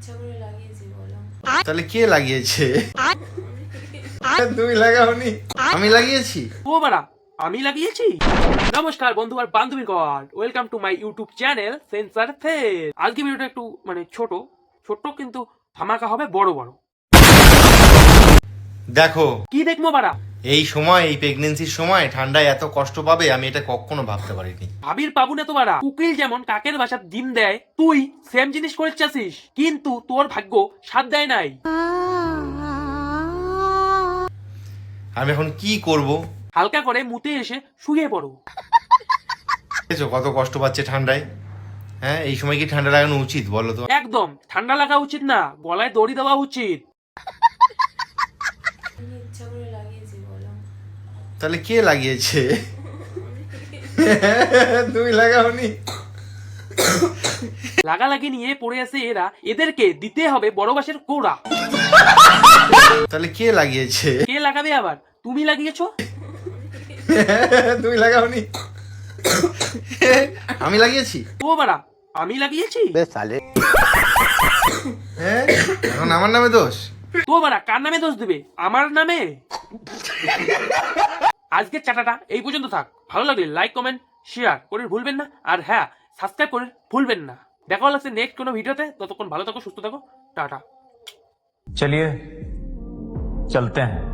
ইচ্ছা করে লাগিয়েছি বলো। তাহলে কে লাগিয়েছে? তুমি লাগাওনি, আমি লাগিয়েছি। ও বাড়া, আমি লাগিয়েছি। নমস্কার বন্ধু আর বান্ধবী গড, welcome to my YouTube channel censor face. আজকে ভিডিওটা একটু ছোট ছোট কিন্তু ধামাকা হবে বড় বড়। দেখো, কি দেখবো বাড়া? এই সময়, এই প্রেগনেন্সির সময় ঠান্ডায় এত কষ্ট পাবে আমি এটা কখনো ভাবতে পারিনি। ভাবির পাবু না তো বাড়া। উকিল যেমন কাকের বাসার ডিম দেয়, তুই সেম জিনিস করে চাচ্ছিস, কিন্তু তোর ভাগ্য সাথ দেয় নাই। আমি এখন কি করব? হালকা করে মুতে এসে শুয়ে পড়ো। দেখেছো কত কষ্ট পাচ্ছে ঠান্ডায়? হ্যাঁ, এই সময় কি ঠান্ডা লাগানো উচিত বলো তো? একদম ঠান্ডা লাগা উচিত না, গলায় দড়ি দেওয়া উচিত। আমি ইচ্ছা করে লাগিয়েছি বলো। তাহলে কে লাগিয়েছে? তুমি লাগাওনি। লাগালাগি নিয়ে পড়ে আছে এরা, এদেরকে দিতে হবে বড় বাসের কোড়া। তাহলে কে লাগিয়েছে? কে লাগাবে আবার? তুমি লাগিয়েছো। তুমি লাগাওনি, আমি লাগিয়েছি। ও বাড়া, আমি লাগিয়েছি। হ্যাঁ, এখন আমার নামে দোষ? তো বাড়া কার নামে দোষ দিবে? আমার নামে। আজকের চাটাটা এই পর্যন্ত থাক। ভালো লাগলে লাইক কমেন্ট শেয়ার করে ভুলবেন না, আর হ্যাঁ, সাবস্ক্রাইব করে ভুলবেন না। দেখা হচ্ছে নেক্সট কোনো ভিডিওতে। ততক্ষণ ভালো থাকো, সুস্থ থাকো, টাটা। चलिए चलते हैं।